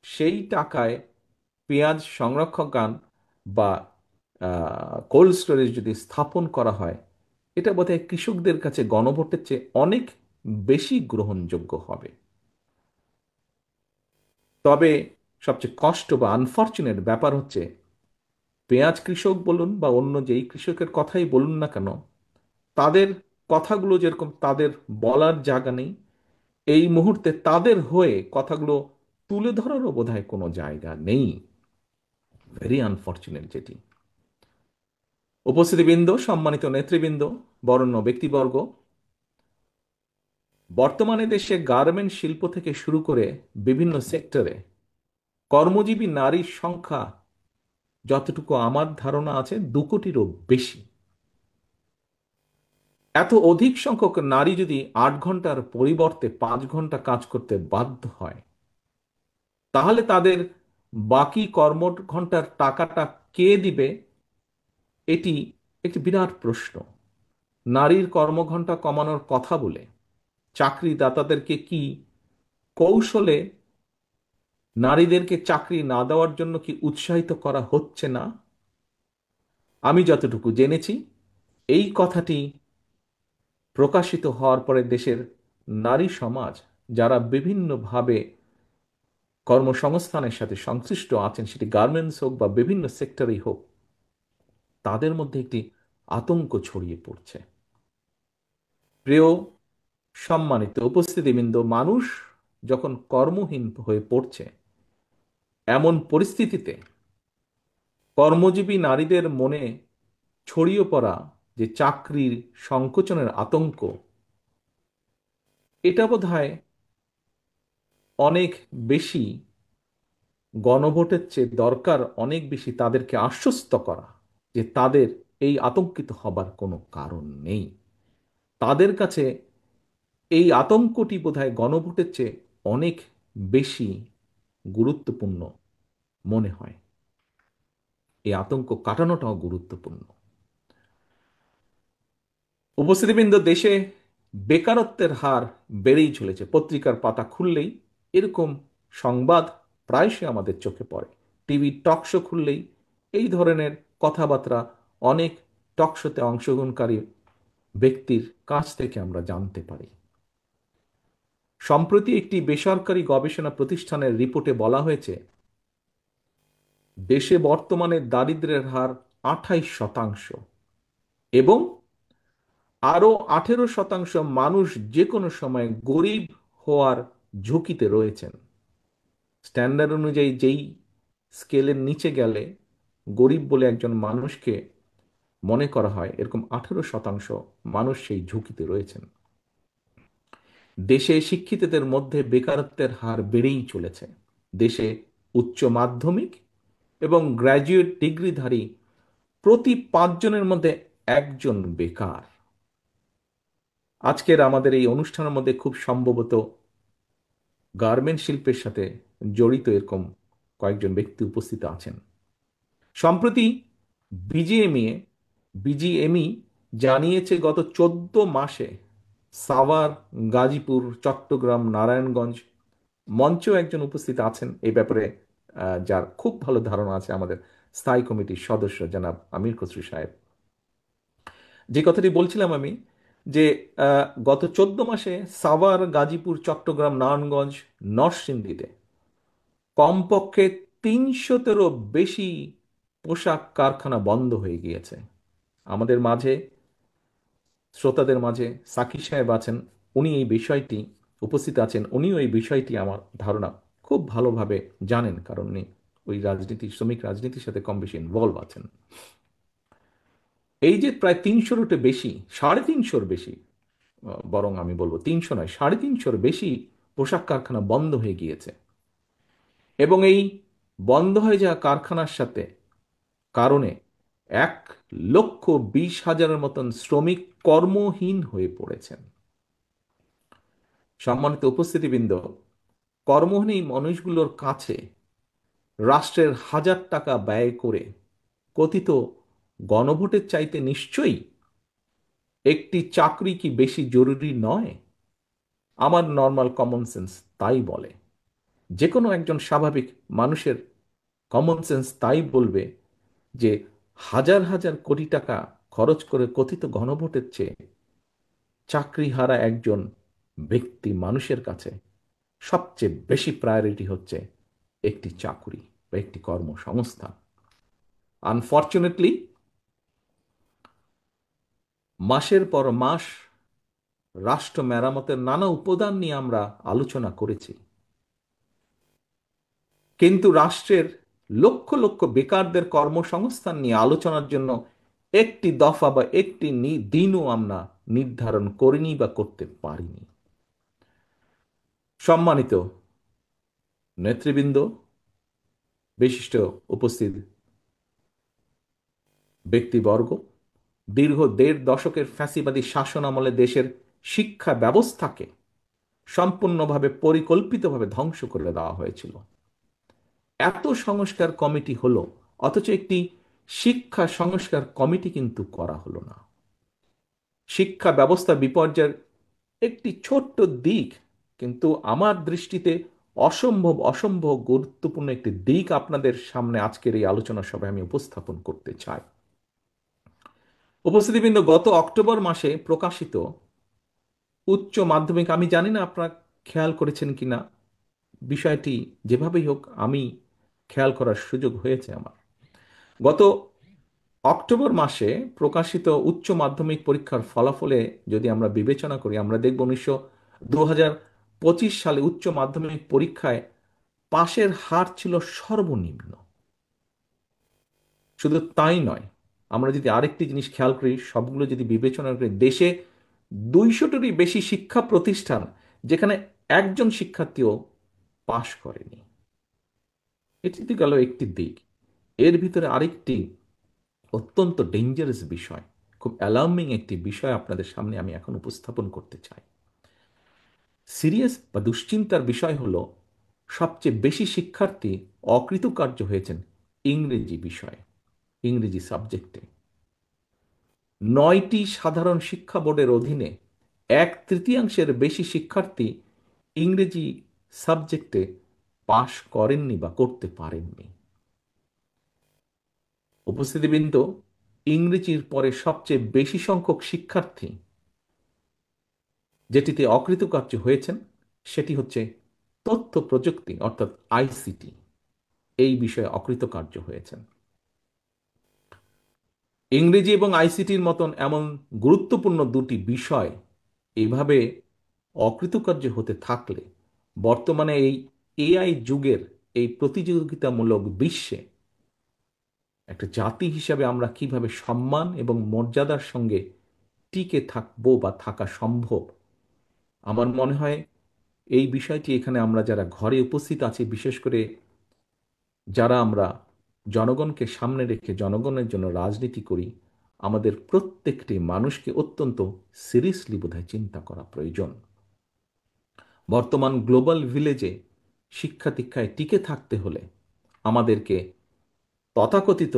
A: সেই টাকায় পেঁয়াজ সংরক্ষণাগার বা কোল্ড স্টোরেজ যদি স্থাপন করা হয়, এটা বোধহয় কৃষকদের কাছে গণভোটের চেয়ে অনেক বেশি গ্রহণযোগ্য হবে। তবে সবচেয়ে কষ্ট বা আনফরচুনেট ব্যাপার হচ্ছে, পেঁয়াজ কৃষক বলুন বা অন্য যেই কৃষকের কথাই বলুন না কেন, তাদের কথাগুলো যেরকম তাদের বলার জায়গা নেই, এই মুহূর্তে তাদের হয়ে কথাগুলো তুলে ধরারও বোধহয় কোনো জায়গা নেই। ভেরি আনফরচুনেট যেটি। উপস্থিতিবৃন্দ, সম্মানিত নেতৃবৃন্দ, বরেণ্য ব্যক্তিবর্গ, বর্তমানে দেশে গার্মেন্ট শিল্প থেকে শুরু করে বিভিন্ন সেক্টরে কর্মজীবী নারীর সংখ্যা যতটুকু আমার ধারণা আছে 2 কোটিরও বেশি। এত অধিক সংখ্যক নারী যদি 8 ঘন্টার পরিবর্তে 5 ঘন্টা কাজ করতে বাধ্য হয়, তাহলে তাদের বাকি কর্ম ঘন্টার টাকাটা কে দিবে? এটি একটি বিরাট প্রশ্ন। নারীর কর্মঘণ্টা কমানোর কথা বলে চাকরিদাতাদেরকে কি কৌশলে নারীদেরকে চাকরি না দেওয়ার জন্য কি উৎসাহিত করা হচ্ছে না? আমি যতটুকু জেনেছি, এই কথাটি প্রকাশিত হওয়ার পরে দেশের নারী সমাজ, যারা বিভিন্নভাবে কর্মসংস্থানের সাথে সংশ্লিষ্ট আছেন, সেটি গার্মেন্টস হোক বা বিভিন্ন সেক্টরেই হোক, তাদের মধ্যে একটি আতঙ্ক ছড়িয়ে পড়ছে। প্রিয় সম্মানিত উপস্থিতিবৃন্দ, মানুষ যখন কর্মহীন হয়ে পড়ছে, এমন পরিস্থিতিতে কর্মজীবী নারীদের মনে ছড়িয়ে পড়া যে চাকরির সংকোচনের আতঙ্ক, এটা বোধহয় অনেক বেশি গণভোটের চেয়ে দরকার, অনেক বেশি তাদেরকে আশ্বস্ত করা যে তাদের এই আতঙ্কিত হবার কোনো কারণ নেই। তাদের কাছে এই আতঙ্কটি বোধহয় গণভোটের চেয়ে অনেক বেশি গুরুত্বপূর্ণ মনে হয়। এই আতঙ্ক কাটানোটাও গুরুত্বপূর্ণ। উপস্থিতিবৃন্দ, দেশে বেকারত্বের হার বেড়েই চলেছে। পত্রিকার পাতা খুললেই এরকম সংবাদ প্রায়শই আমাদের চোখে পড়ে। টিভি টকশো খুললেই এই ধরনের কথাবার্তা অনেক টকশোতে অংশগ্রহণকারী ব্যক্তির কাছ থেকে আমরা জানতে পারি। সম্প্রতি একটি বেসরকারি গবেষণা প্রতিষ্ঠানের রিপোর্টে বলা হয়েছে, দেশে বর্তমানে দারিদ্র্যের হার 28% এবং আরও 18% মানুষ যে কোনো সময় গরিব হওয়ার ঝুঁকিতে রয়েছেন। স্ট্যান্ডার্ড অনুযায়ী যেই স্কেলের নিচে গেলে গরিব বলে একজন মানুষকে মনে করা হয়, এরকম 18% মানুষ সেই ঝুঁকিতে রয়েছেন। দেশে শিক্ষিতদের মধ্যে বেকারত্বের হার বেড়েই চলেছে। দেশে উচ্চ মাধ্যমিক এবং গ্র্যাজুয়েট ডিগ্রিধারী প্রতি 5 জনের মধ্যে একজন বেকার। আজকের আমাদের এই অনুষ্ঠানের মধ্যে খুব সম্ভবত গার্মেন্ট শিল্পের সাথে জড়িত এরকম কয়েকজন ব্যক্তি উপস্থিত আছেন। সম্প্রতি বিজিএমইএ বিজিএমই জানিয়েছে, গত 14 মাসে সাভার, গাজীপুর, চট্টগ্রাম, নারায়ণগঞ্জ, মঞ্চেও একজন উপস্থিত আছেন এই ব্যাপারে, যার খুব ভালো ধারণা আছে, আমাদের স্থায়ী কমিটির সদস্য জনাব আমির খসরু সাহেব। যে কথাটি বলছিলাম আমি, যে গত 14 মাসে সাভার, গাজীপুর, চট্টগ্রাম, নারায়ণগঞ্জ, নরসিংদীতে কমপক্ষে 300-তেরও বেশি পোশাক কারখানা বন্ধ হয়ে গিয়েছে। আমাদের মাঝে, শ্রোতাদের মাঝে সাকিব সাহেব আছেন, উনি এই বিষয়টি উপস্থিত আছেন, উনিও এই বিষয়টি আমার ধারণা খুব ভালোভাবে জানেন, কারণ উনি ওই রাজনীতি, শ্রমিক রাজনীতির সাথে কম বেশি ইনভলভ আছেন। এই যে প্রায় 300-র বেশি, 350-র বেশি, বরং আমি বলবো 300 নয়, 350-র বেশি পোশাক কারখানা বন্ধ হয়ে গিয়েছে। এবং এই বন্ধ হয়ে যাওয়া কারখানার সাথে কারণে 1,20,000-এর মতন শ্রমিক কর্মহীন হয়ে পড়েছেন। সম্মানিত উপস্থিতিবৃন্দ, কর্মহীন এই মানুষগুলোর কাছে রাষ্ট্রের হাজার টাকা ব্যয় করে কথিত গণভোটের চাইতে নিশ্চয়ই একটি চাকরি কি বেশি জরুরি নয়? আমার নর্মাল কমন সেন্স তাই বলে। যে কোনো একজন স্বাভাবিক মানুষের কমন সেন্স তাই বলবে যে হাজার হাজার কোটি টাকা খরচ করে কথিত গণভোটের চেয়ে চাকরিহারা একজন ব্যক্তি মানুষের কাছে সবচেয়ে বেশি প্রায়োরিটি হচ্ছে একটি চাকরি বা একটি কর্মসংস্থান। আনফর্চুনেটলি মাসের পর মাস রাষ্ট্র মেরামতের নানা উপাদান নিয়ে আমরা আলোচনা করেছি, কিন্তু রাষ্ট্রের লক্ষ লক্ষ বেকারদের কর্মসংস্থান নিয়ে আলোচনার জন্য একটি দফা বা একটি দিনও আমরা নির্ধারণ করিনি বা করতে পারিনি। সম্মানিত নেতৃবৃন্দ, বিশিষ্ট উপস্থিত ব্যক্তিবর্গ, দীর্ঘ 1.5 দশকের ফ্যাসিবাদী শাসন আমলে দেশের শিক্ষা ব্যবস্থাকে সম্পূর্ণভাবে পরিকল্পিতভাবে ধ্বংস করে দেওয়া হয়েছিল। এত সংস্কার কমিটি হলো, অথচ একটি শিক্ষা সংস্কার কমিটি কিন্তু করা হলো না। শিক্ষা ব্যবস্থা বিপর্যয়ের একটি ছোট্ট দিক, কিন্তু আমার দৃষ্টিতে অসম্ভব অসম্ভব গুরুত্বপূর্ণ একটি দিক আপনাদের সামনে আজকের এই আলোচনা সভায় আমি উপস্থাপন করতে চাই। উপস্থিতিবৃন্দ, গত অক্টোবর মাসে প্রকাশিত উচ্চ মাধ্যমিক, আমি জানি না আপনারা খেয়াল করেছেন কিনা বিষয়টি, যেভাবেই হোক আমি খেয়াল করার সুযোগ হয়েছে আমার। গত অক্টোবর মাসে প্রকাশিত উচ্চ মাধ্যমিক পরীক্ষার ফলাফলে যদি আমরা বিবেচনা করি, আমরা দেখব 2025 সালে উচ্চ মাধ্যমিক পরীক্ষায় পাশের হার ছিল সর্বনিম্ন। শুধু তাই নয়, আমরা যদি আরেকটি জিনিস খেয়াল করি, সবগুলো যদি বিবেচনা করি, দেশে 200টিরই বেশি শিক্ষা প্রতিষ্ঠান যেখানে একজন শিক্ষার্থীও পাশ করেনি। এটি তো গেল একটি দিক। এর ভিতরে আরেকটি অত্যন্ত ডেঞ্জারাস বিষয়, খুব অ্যালার্মিং একটি বিষয় আপনাদের সামনে আমি এখন উপস্থাপন করতে চাই। সিরিয়াস বা দুশ্চিন্তার বিষয় হলো, সবচেয়ে বেশি শিক্ষার্থী অকৃতকার্য হয়েছেন ইংরেজি বিষয়ে, ইংরেজি সাবজেক্টে। 9টি সাধারণ শিক্ষা বোর্ডের অধীনে 1/3 বেশি শিক্ষার্থী ইংরেজি সাবজেক্টে পাশ করেননি বা করতে পারেননি। উপস্থিতিবৃন্দ, ইংরেজির পরে সবচেয়ে বেশি সংখ্যক শিক্ষার্থী যেটিতে অকৃতকার্য হয়েছেন সেটি হচ্ছে তথ্য প্রযুক্তি, অর্থাৎ আইসিটি। এই বিষয়ে অকৃতকার্য হয়েছেন। ইংরেজি এবং আইসিটির মতন এমন গুরুত্বপূর্ণ দুটি বিষয় এইভাবে অকৃতকার্য হতে থাকলে বর্তমানে এই এআই যুগের এই প্রতিযোগিতামূলক বিশ্বে একটা জাতি হিসাবে আমরা কিভাবে সম্মান এবং মর্যাদার সঙ্গে টিকে থাকবো বা থাকা সম্ভব, আমার মনে হয় এই বিষয়টি এখানে আমরা যারা ঘরে উপস্থিত আছি, বিশেষ করে যারা আমরা জনগণকে সামনে রেখে জনগণের জন্য রাজনীতি করি, আমাদের প্রত্যেকটি মানুষকে অত্যন্ত সিরিয়াসলি বোধহয় চিন্তা করা প্রয়োজন। বর্তমান গ্লোবাল ভিলেজে শিক্ষা দীক্ষায় টিকে থাকতে হলে আমাদেরকে তথাকথিত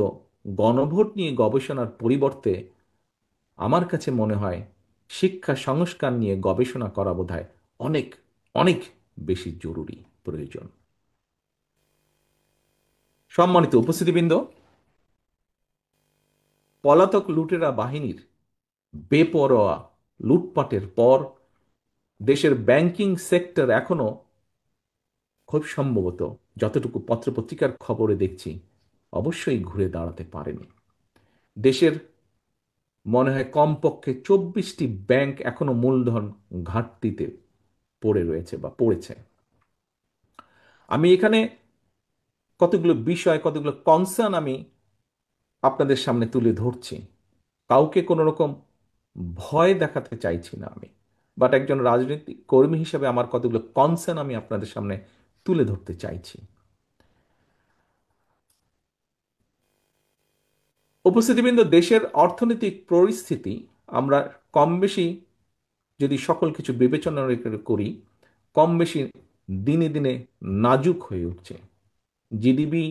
A: গণভোট নিয়ে গবেষণার পরিবর্তে আমার কাছে মনে হয় শিক্ষা সংস্কার নিয়ে গবেষণা করা বোধহয় অনেক অনেক বেশি জরুরি প্রয়োজন। সম্মানিত উপস্থিতিবৃন্দ, পলাতক লুটেরা বাহিনীর বেপরোয়া লুটপাটের পর দেশের ব্যাংকিং সেক্টর এখনো খুব সম্ভবত, যতটুকু পত্রপত্রিকার খবরে দেখছি, অবশ্যই ঘুরে দাঁড়াতে পারেনি। দেশের মনে হয় কমপক্ষে 24টি ব্যাংক এখনো মূলধন ঘাটতিতে পড়ে রয়েছে বা পড়েছে। আমি এখানে কতগুলো বিষয়, কতগুলো কনসার্ন আমি আপনাদের সামনে তুলে ধরছি। কাউকে কোনো রকম ভয় দেখাতে চাইছি না আমি, বাট একজন রাজনৈতিক কর্মী হিসেবে আমার কতগুলো কনসার্ন আমি আপনাদের সামনে তুলে ধরতে চাইছি। উপস্থিতিবৃন্দ, দেশের অর্থনৈতিক পরিস্থিতি আমরা কম বেশি যদি সকল কিছু বিবেচনা করি, কম বেশি দিনে দিনে নাজুক হয়ে উঠছে। জিডিপি,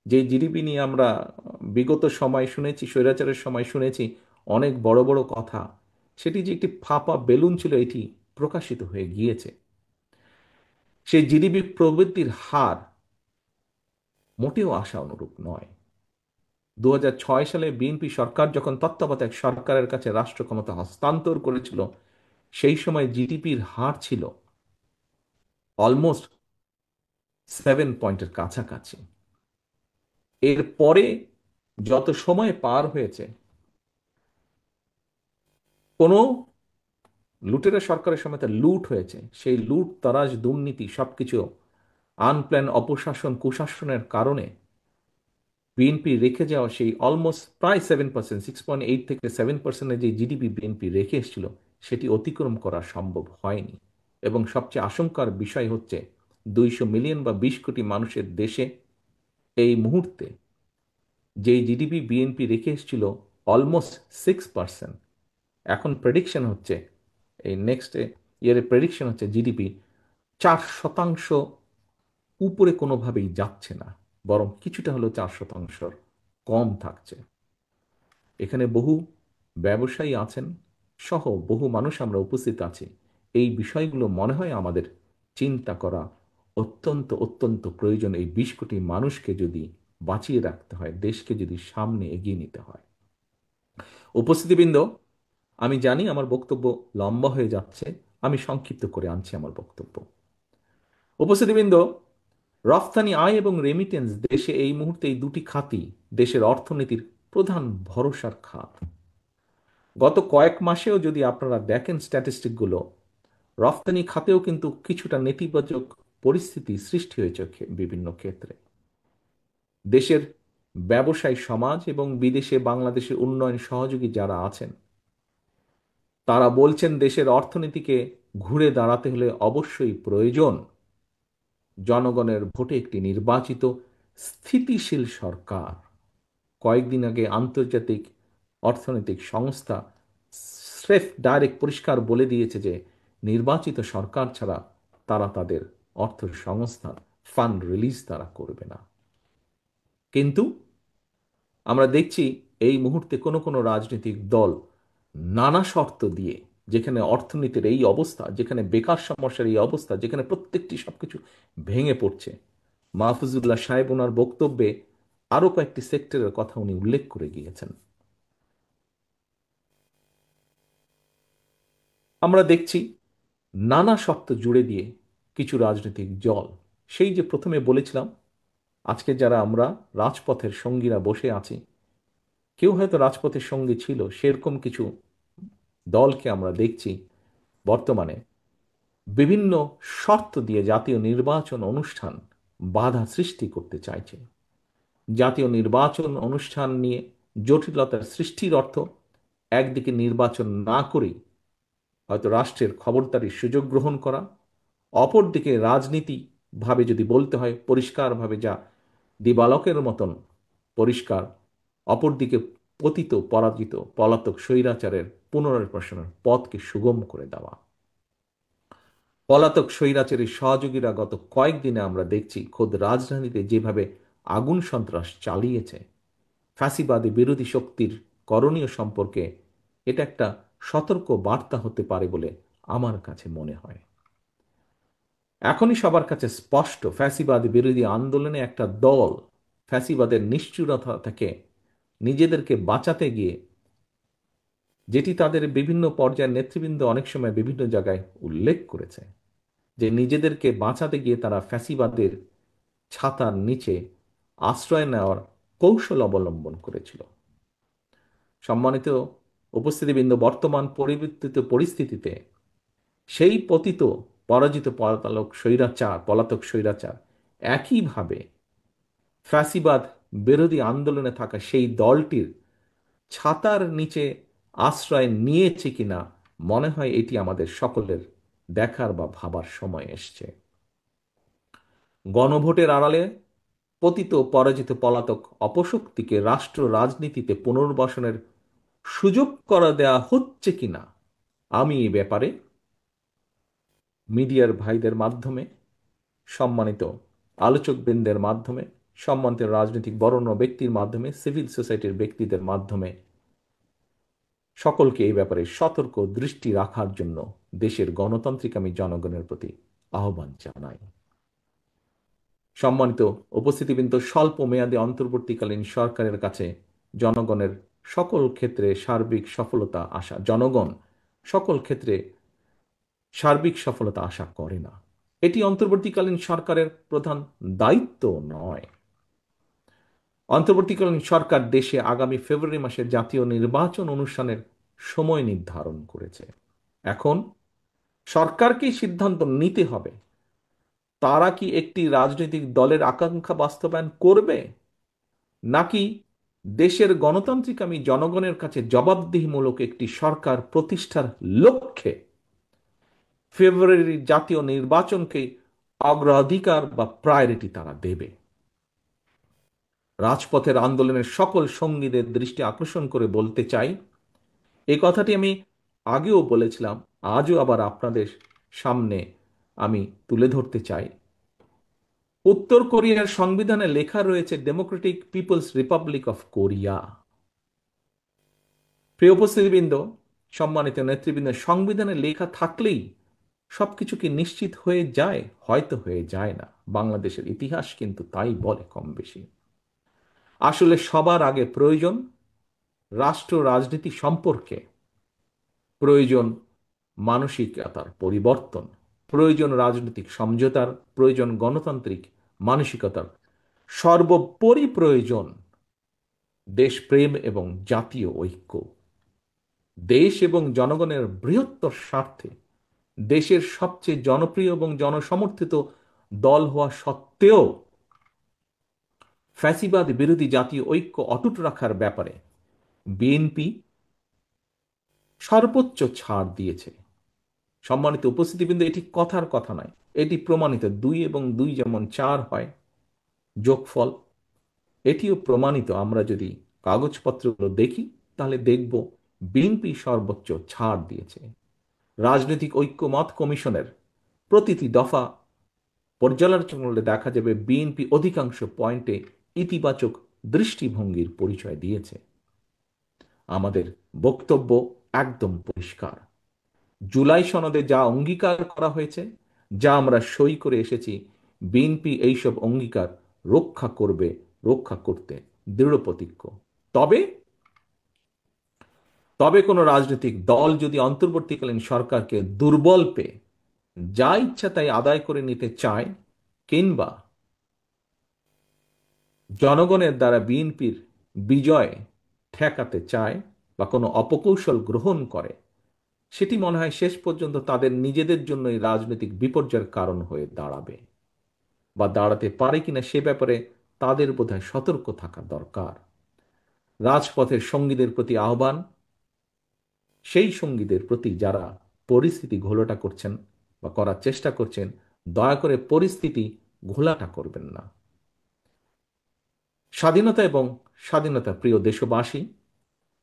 A: যে জিডিপি নিয়ে আমরা বিগত সময় শুনেছি, স্বৈরাচারের সময় শুনেছি অনেক বড় বড় কথা, সেটি যে একটি ফাঁপা বেলুন ছিল এটি প্রকাশিত হয়ে গিয়েছে। সেই জিডিপি প্রবৃদ্ধির হার মোটেও আশা অনুরূপ নয়। 2006 সালে বিএনপি সরকার যখন তত্ত্বাবধায়ক সরকারের কাছে রাষ্ট্র ক্ষমতা হস্তান্তর করেছিল, সেই সময় জিডিপির হার ছিল অলমোস্ট 7 পয়েন্টের কাছাকাছি। এরপরে যত সময় পার হয়েছে, কোনো লুটেরা সরকারের সময় তা লুট হয়েছে, সেই লুট তারাজ দুর্নীতি সবকিছু আনপ্ল্যান অপশাসন কুশাসনের কারণে বিএনপি রেখে যাওয়া সেই অলমোস্ট প্রায় 7%, 6.8 থেকে 7%-এর যে জিডিপি বিএনপি রেখে এসেছিল, সেটি অতিক্রম করা সম্ভব হয়নি। এবং সবচেয়ে আশঙ্কার বিষয় হচ্ছে 200 মিলিয়ন বা 20 কোটি মানুষের দেশে এই মুহূর্তে যেই জিডিপি বিএনপি রেখে এসেছিল অলমোস্ট 6%, এখন প্রেডিকশন হচ্ছে এই নেক্সট ইয়ারে প্রেডিকশন হচ্ছে জিডিপি 4% উপরে কোনোভাবেই যাচ্ছে না, বরং কিছুটা হলেও 4%-র কম থাকছে। এখানে বহু ব্যবসায়ী আছেন সহ বহু মানুষ আমরা উপস্থিত আছি। এই বিষয়গুলো মনে হয় আমাদের চিন্তা করা অত্যন্ত অত্যন্ত প্রয়োজন। এই 20 কোটি মানুষকে যদি বাঁচিয়ে রাখতে হয়, দেশকে যদি সামনে এগিয়ে নিতে হয়। উপস্থিতিবৃন্দ, আমি জানি আমার বক্তব্য লম্বা হয়ে যাচ্ছে, আমি সংক্ষিপ্ত করে আনছি আমার বক্তব্য। উপস্থিতিবৃন্দ, রফতানি আয় এবং রেমিটেন্স দেশে এই মুহূর্তে এই দুটি খাতই দেশের অর্থনীতির প্রধান ভরসার খাত। গত কয়েক মাসেও যদি আপনারা দেখেন স্ট্যাটিস্টিকগুলো, রফতানি খাতেও কিন্তু কিছুটা নেতিবাচক পরিস্থিতি সৃষ্টি হয়েছে বিভিন্ন ক্ষেত্রে। দেশের ব্যবসায়ী সমাজ এবং বিদেশে বাংলাদেশের উন্নয়ন সহযোগী যারা আছেন, তারা বলছেন দেশের অর্থনীতিকে ঘুরে দাঁড়াতে হলে অবশ্যই প্রয়োজন জনগণের ভোটে একটি নির্বাচিত স্থিতিশীল সরকার। কয়েকদিন আগে আন্তর্জাতিক অর্থনৈতিক সংস্থা স্রেফ ডাইরেক্ট পরিষ্কার বলে দিয়েছে যে নির্বাচিত সরকার ছাড়া তারা তাদের অর্থ সংস্থান ফান্ড রিলিজ তারা করবে না। কিন্তু আমরা দেখছি এই মুহূর্তে কোনো কোনো রাজনৈতিক দল নানা শর্ত দিয়ে, যেখানে অর্থনীতির এই অবস্থা, যেখানে বেকার সমস্যার এই অবস্থা, যেখানে প্রত্যেকটি সবকিছু ভেঙে পড়ছে, মাহফুজুল্লাহ সাহেব ওনার বক্তব্যে আরো কয়েকটি সেক্টরের কথা উনি উল্লেখ করে গিয়েছেন। আমরা দেখছি নানা শর্ত জুড়ে দিয়ে কিছু রাজনৈতিক দল, সেই যে প্রথমে বলেছিলাম আজকে যারা আমরা রাজপথের সঙ্গীরা বসে আছি, কেউ হয়তো রাজপথের সঙ্গী ছিল, সেরকম কিছু দলকে আমরা দেখছি বর্তমানে বিভিন্ন শর্ত দিয়ে জাতীয় নির্বাচন অনুষ্ঠান বাধা সৃষ্টি করতে চাইছে। জাতীয় নির্বাচন অনুষ্ঠান নিয়ে জটিলতার সৃষ্টির অর্থ একদিকে নির্বাচন না করেই হয়তো রাষ্ট্রের খবরদারির সুযোগ গ্রহণ করা, অপরদিকে রাজনীতি ভাবে যদি বলতে হয় পরিষ্কারভাবে, যা দিবালকের মতন পরিষ্কার, অপরদিকে পতিত পরাজিত পলাতক স্বৈরাচারের পুনর্বাসনের পথকে সুগম করে দেওয়া। পলাতক স্বৈরাচারী সহযোগীরা গত কয়েকদিনে আমরা দেখছি খোদ রাজধানীতে যেভাবে আগুন সন্ত্রাস চালিয়েছে, ফ্যাসিবাদী বিরোধী শক্তির করণীয় সম্পর্কে এটা একটা সতর্ক বার্তা হতে পারে বলে আমার কাছে মনে হয়। এখনই সবার কাছে স্পষ্ট, ফ্যাসিবাদ বিরোধী আন্দোলনে একটা দল ফ্যাসিবাদের নিষ্ঠুরতা থেকে নিজেদেরকে বাঁচাতে গিয়ে, যেটি তাদের বিভিন্ন পর্যায়ের নেতৃবৃন্দ অনেক সময় বিভিন্ন জায়গায় উল্লেখ করেছে, যে নিজেদেরকে বাঁচাতে গিয়ে তারা ফ্যাসিবাদের ছাতার নিচে আশ্রয় নেওয়ার কৌশল অবলম্বন করেছিল। সম্মানিত উপস্থিতিবৃন্দ, বর্তমান পরিবর্তিত পরিস্থিতিতে সেই পতিত পরাজিত পলাতক স্বৈরাচার একইভাবে ফ্যাসিবাদ বিরোধী আন্দোলনে থাকা সেই দলটির ছাতার নিচে আশ্রয় নিয়েছে কিনা মনে হয় এটি আমাদের সকলের দেখার বা ভাবার সময় এসছে। গণভোটের আড়ালে পতিত পরাজিত পলাতক অপশক্তিকে রাষ্ট্র রাজনীতিতে পুনর্বাসনের সুযোগ করে দেয়া হচ্ছে কিনা, আমি এ ব্যাপারে মিডিয়ার ভাইদের মাধ্যমে, সম্মানিত আলোচকবৃন্দের মাধ্যমে, সম্মানিত রাজনৈতিক বরেণ্য ব্যক্তির মাধ্যমে, সিভিল সোসাইটির ব্যক্তিদের মাধ্যমে সকলকে এই ব্যাপারে সতর্ক দৃষ্টি রাখার জন্য দেশের গণতান্ত্রিক আমি জনগণের প্রতি আহ্বান জানাই। সম্মানিত উপস্থিতিবৃন্দ, স্বল্প মেয়াদী অন্তর্বর্তীকালীন সরকারের কাছে জনগণের সকল ক্ষেত্রে সার্বিক সফলতা আশা জনগণ সকল ক্ষেত্রে সার্বিক সফলতা আশা করে না। এটি অন্তর্বর্তীকালীন সরকারের প্রধান দায়িত্ব নয়। অন্তর্বর্তীকালীন সরকার দেশে আগামী ফেব্রুয়ারি মাসে জাতীয় নির্বাচন অনুষ্ঠানের সময় নির্ধারণ করেছে। এখন সরকারকেই সিদ্ধান্ত নিতে হবে তারা কি একটি রাজনৈতিক দলের আকাঙ্ক্ষা বাস্তবায়ন করবে, নাকি দেশের গণতান্ত্রিক আমি জনগণের কাছে জবাবদিহিমূলক একটি সরকার প্রতিষ্ঠার লক্ষ্যে ফেব্রুয়ারির জাতীয় নির্বাচনকে অগ্রাধিকার বা প্রায়োরিটি তারা দেবে। রাজপথের আন্দোলনের সকল সঙ্গীদের দৃষ্টি আকর্ষণ করে বলতে চাই, এই কথাটি আমি আগেও বলেছিলাম, আজও আবার আপনাদের সামনে আমি তুলে ধরতে চাই। উত্তর কোরিয়ার সংবিধানে লেখা রয়েছে democratic peoples republic of Korea. প্রিয় উপস্থিতিবৃন্দ, সম্মানিত নেতৃবৃন্দ, সংবিধানে লেখা থাকলেই সবকিছু কি নিশ্চিত হয়ে যায়? হয়তো হয়ে যায় না। বাংলাদেশের ইতিহাস কিন্তু তাই বলে কম বেশি। আসলে সবার আগে প্রয়োজন রাষ্ট্র রাজনীতি সম্পর্কে, প্রয়োজন মানসিকতার পরিবর্তন, প্রয়োজন রাজনৈতিক সমঝোতার, প্রয়োজন গণতান্ত্রিক মানসিকতার, সর্বোপরি প্রয়োজন দেশপ্রেম এবং জাতীয় ঐক্য। দেশ এবং জনগণের বৃহত্তর স্বার্থে দেশের সবচেয়ে জনপ্রিয় এবং জনসমর্থিত দল হওয়া সত্ত্বেও ফ্যাসিবাদ বিরোধী জাতীয় ঐক্য অটুট রাখার ব্যাপারে বিএনপি সর্বোচ্চ ছাড় দিয়েছে। সম্মানিত উপস্থিতিবৃন্দ, এটি কথার কথা নয়, এটি প্রমাণিত। 2 এবং 2 যেমন 4 হয় যোগফল, এটিও প্রমাণিত। আমরা যদি কাগজপত্রগুলো দেখি তাহলে দেখব বিএনপি সর্বোচ্চ ছাড় দিয়েছে। রাজনৈতিক ঐক্যমত কমিশনের প্রতিটি দফা পর্যালোচনা করলে দেখা যাবে বিএনপি অধিকাংশ পয়েন্টে ইতিবাচক দৃষ্টিভঙ্গির পরিচয় দিয়েছে। আমাদের বক্তব্য একদম পরিষ্কার। জুলাই সনদে যা অঙ্গীকার করা হয়েছে, যা আমরা সই করে এসেছি, বিএনপি এইসব অঙ্গীকার রক্ষা করবে, রক্ষা করতে দৃঢ়প্রতিজ্ঞ। তবে তবে কোনো রাজনৈতিক দল যদি অন্তর্বর্তীকালীন সরকারকে দুর্বল পেয়ে যা ইচ্ছা তাই আদায় করে নিতে চায়, কিংবা জনগণের দ্বারা বিএনপির বিজয় ঠেকাতে চায় বা কোনো অপকৌশল গ্রহণ করে, সেটি মনে হয় শেষ পর্যন্ত তাদের নিজেদের জন্যই রাজনৈতিক বিপর্যয়ের কারণ হয়ে দাঁড়াবে বা দাঁড়াতে পারে কিনা সে ব্যাপারে তাদের বোধহয় সতর্ক থাকা দরকার। রাজপথের সঙ্গীদের প্রতি আহ্বান, সেই সঙ্গীদের প্রতি যারা পরিস্থিতি ঘোলাটা করছেন বা করার চেষ্টা করছেন, দয়া করে পরিস্থিতি ঘোলাটা করবেন না। স্বাধীনতা এবং স্বাধীনতা প্রিয় দেশবাসী,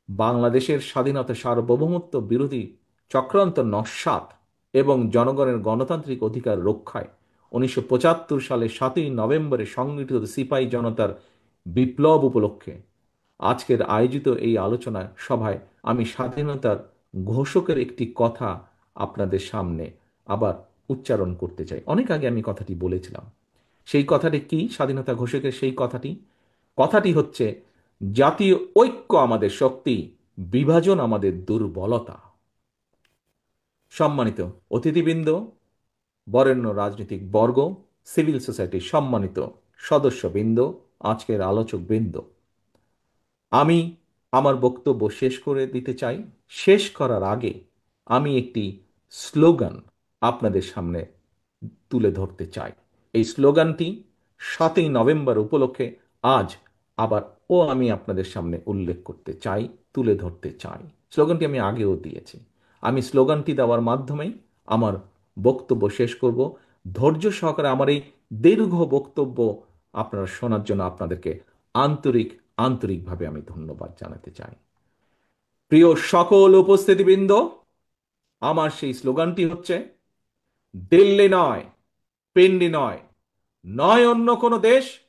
A: বাংলাদেশের স্বাধীনতা সার্বভৌমত্ব বিরোধী চক্রান্ত নস্যাৎ এবং জনগণের গণতান্ত্রিক অধিকার রক্ষায় 1975 সালে 7ই নভেম্বরে সংগঠিত সিপাহী জনতার বিপ্লব উপলক্ষে আজকের আয়োজিত এই আলোচনা সভায় আমি স্বাধীনতার ঘোষকের একটি কথা আপনাদের সামনে আবার উচ্চারণ করতে চাই। অনেক আগে আমি কথাটি বলেছিলাম। সেই কথাটি কি? স্বাধীনতা ঘোষকের সেই কথাটি কথাটি হচ্ছে, জাতীয় ঐক্য আমাদের শক্তি, বিভাজন আমাদের দুর্বলতা। সম্মানিত অতিথিবৃন্দ, বরেণ্য রাজনৈতিক বর্গ, সিভিল সোসাইটির সম্মানিত সদস্যবৃন্দ, আজকের আলোচকবৃন্দ, আমি আমার বক্তব্য শেষ করে দিতে চাই। শেষ করার আগে আমি একটি স্লোগান আপনাদের সামনে তুলে ধরতে চাই। এই স্লোগানটি 7ই নভেম্বর উপলক্ষে আজ আবার আমি আপনাদের সামনে উল্লেখ করতে চাই, তুলে ধরতে চাই। স্লোগানটি আমি আগেও দিয়েছি। আমি স্লোগানটি দেওয়ার মাধ্যমেই আমার বক্তব্য শেষ করব। ধৈর্য সহকারে আমার এই দীর্ঘ বক্তব্য আপনারা শোনার জন্য আপনাদেরকে আন্তরিকভাবে আমি ধন্যবাদ জানাতে চাই। প্রিয় সকল উপস্থিতিবৃন্দ, আমার সেই স্লোগানটি হচ্ছে, দিল্লি নয়, পিন্ডি নয়, নয় অন্য কোনো দেশ,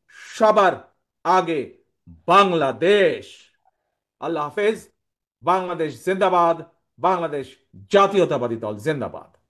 A: সবার আগে বাংলাদেশ। আল্লাহ হাফেজ। বাংলাদেশ জিন্দাবাদ। বাংলাদেশ জাতীয়তাবাদী দল জিন্দাবাদ।